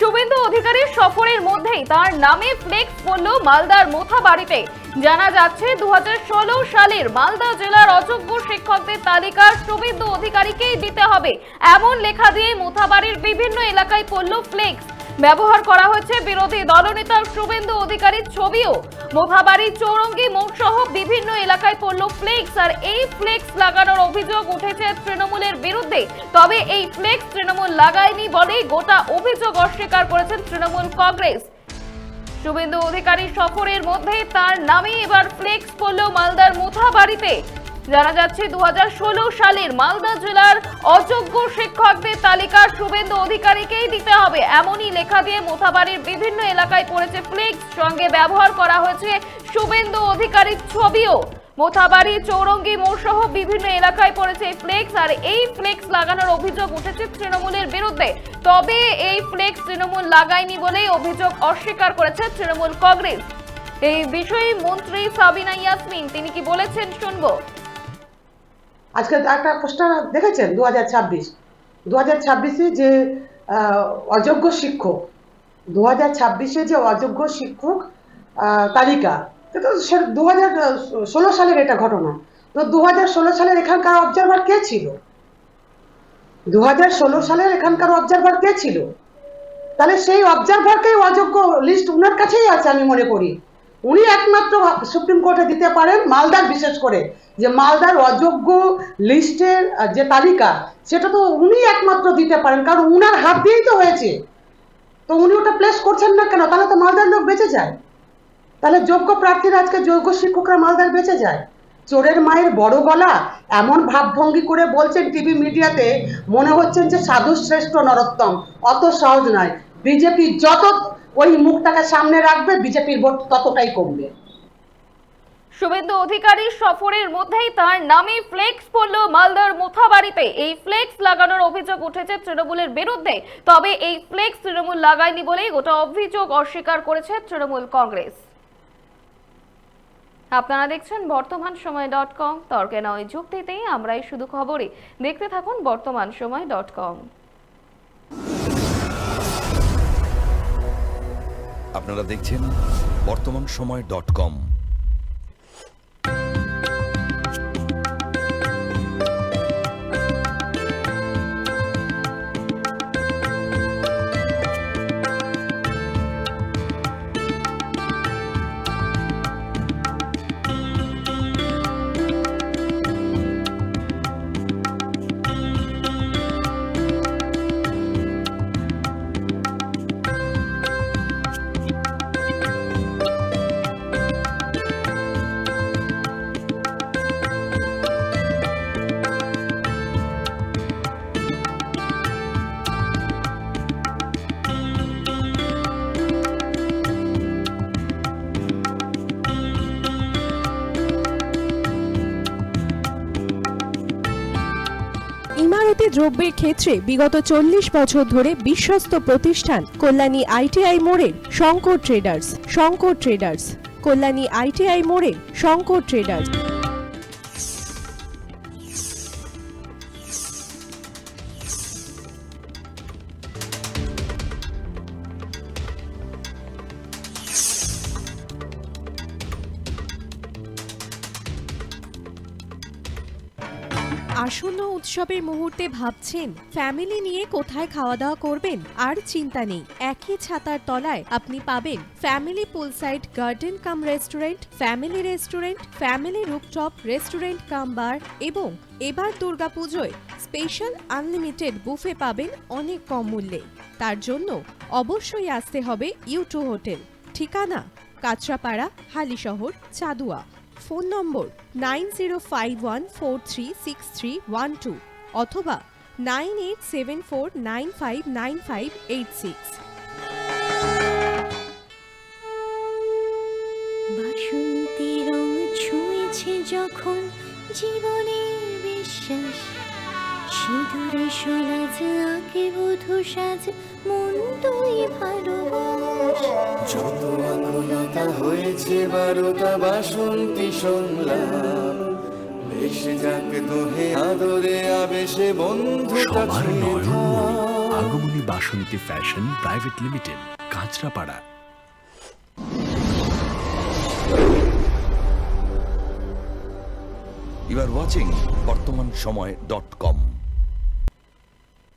শুভেন্দু অধিকারীর সফরের মধ্যেই তার নামে ফ্লেক্স পড়ল মালদার মোথাবাড়িতে। জানা যাচ্ছে 2016 সালের মালদা জেলার অযোগ্য শিক্ষকদের তালিকা শুভেন্দু অধিকারীকেই দিতে হবে, এমন লেখা দিয়ে মোথাবাড়ির বিভিন্ন এলাকায় পড়ল ফ্লেক্স। ব্যবহার করা হয়েছে বিরোধী দলনেতা শুভেন্দু অধিকারীর ছবিও। মোথাবাড়ি, চৌরঙ্গি মোড় সহ বিভিন্ন এলাকায় পড়ল ফ্লেক্স। আর এই ফ্লেক্স লাগানোর অভিযোগ উঠেছে তৃণমূলের বিরুদ্ধে। তবে এই ফ্লেক্স তৃণমূল লাগায়নি বলেই গোটা অভিযোগ অস্বীকার করেছেন তৃণমূল কংগ্রেস। শুভেন্দু অধিকারী সফরের মধ্যে তার নামে এবার ফ্লেক্স পড়ল মালদার মোথাবাড়িতে। জানা যাচ্ছে 2016 সালের মালদা জেলার অযোগ্য শিক্ষকদের তালিকা শুভেন্দু অধিকারীকেই দিতে হবে, এমনই লেখা দিয়ে মোথাবাড়ির বিভিন্ন এলাকায় পড়েছে ফ্লেক্স। সঙ্গে ব্যবহার করা হয়েছে শুভেন্দু অধিকারীর ছবিও। মোথাবাড়ি, চৌরঙ্গি মোড় সহ বিভিন্ন এলাকায় পড়েছে ফ্লেক্স। আর এই ফ্লেক্স লাগানোর অভিযোগ উঠেছে তৃণমূলের বিরুদ্ধে। তবে এই ফ্লেক্স তৃণমূল লাগায়নি বলেই অভিযোগ অস্বীকার করেছে তৃণমূল কংগ্রেস। এই বিষয়ে মন্ত্রী সাবিনা ইয়াসমিন তিনি কি বলেছেন শুনবো। আজকে একটা পোস্টার দেখেছেন 2026 যে অযোগ্য শিক্ষক 2026 যে অযোগ্য শিক্ষক তালিকা, তো 2016 সালের এটা ঘটনা। তো 2016 সালের এখানকার অবজারভার কে ছিল? 2016 সালের এখানকার অবজারভার কে ছিল? তাহলে সেই অবজারভারকেই অযোগ্য লিস্ট উনার কাছেই আছে। আমি মনে করি উনি একমাত্র সুপ্রিম কোর্টে দিতে পারেন, মালদার বিশেষ করে যে মালদার অযোগ্য লিস্টের যে তালিকা, সেটা তো উনি একমাত্র দিতে পারেন, কারণ উনার হাত দিয়েই তো হয়েছে। তো উনি ওটা প্লেস করছেন না কেন? তাহলে তো মালদার লোক বেঁচে যায়। তাহলে যোগ্য প্রার্থীরা, আজকে যোগ্য শিক্ষকরা মালদার বেঁচে যায়। চোরের মায়ের বড় গলা, এমন ভাবভঙ্গি করে বলছেন টিভি মিডিয়াতে, মনে হচ্ছেন যে সাধু শ্রেষ্ঠ নরোত্তম। অত সহজ নয়। বিজেপি যত ওই মুখটাকে সামনে রাখবে, বিজেপির ভোট ততটাই কমবে। শুভেন্দু অধিকারী সফরের মধ্যেই তার নামে ফ্লেক্স পড়ল মালদার মোথাবাড়িতে। এই ফ্লেক্স লাগানোর অভিযোগ উঠেছে তৃণমূলের বিরুদ্ধে। তবে এই ফ্লেক্স তৃণমূল লাগায়নি বলেই গোটা অভিযোগ অস্বীকার করেছে তৃণমূল কংগ্রেস। আপনারা দেখছেন বর্তমান সময় .com। তর্কে নয় যুক্তিতে আমরাই শুধু খবরে। দেখতে থাকুন বর্তমান সময় .com। আপনারা দেখছেন বর্তমান সময় .com। ইমারতি দ্রব্যের ক্ষেত্রে বিগত 40 বছর ধরে বিশ্বস্ত প্রতিষ্ঠান কল্যাণী ITI মোড়ের শঙ্কর ট্রেডার্স। কল্যাণী ITI মোড়ের শঙ্কর ট্রেডার্স। আসন্ন উৎসবের মুহূর্তে ভাবছেন ফ্যামিলি নিয়ে কোথায় খাওয়া দাওয়া করবেন? আর চিন্তা নেই, একই ছাতার তলায় আপনি পাবেন family poolside garden cum restaurant, family rooftop restaurant cum bar এবং এবার দুর্গাপুজোয় স্পেশাল আনলিমিটেড বুফে পাবেন অনেক কম মূল্যে। তার জন্য অবশ্যই আসতে হবে U2 হোটেল। ঠিকানা কাঁচরাপাড়া, হালিশহর, চাদুয়া। ফোন নম্বর 9051436312 অথবা 9874959586। বাসন্তী রং ছুঁয়েছে যখন জীবনের বিশ্বাস, সিঁদুরে সলাজ আঁকে বধূ সাজ, মন তুই ভালোবাস। যত আকুলতা হয়েছে বারোটা বাসন্তী সংলাপ, ভেসে যাক দোহে আদরে আবেশে বন্ধুটা সবার নয়ন মনে Agomoni Basanti fashion private limited, Kanchrapara. You are watching বর্তমান সময়.com।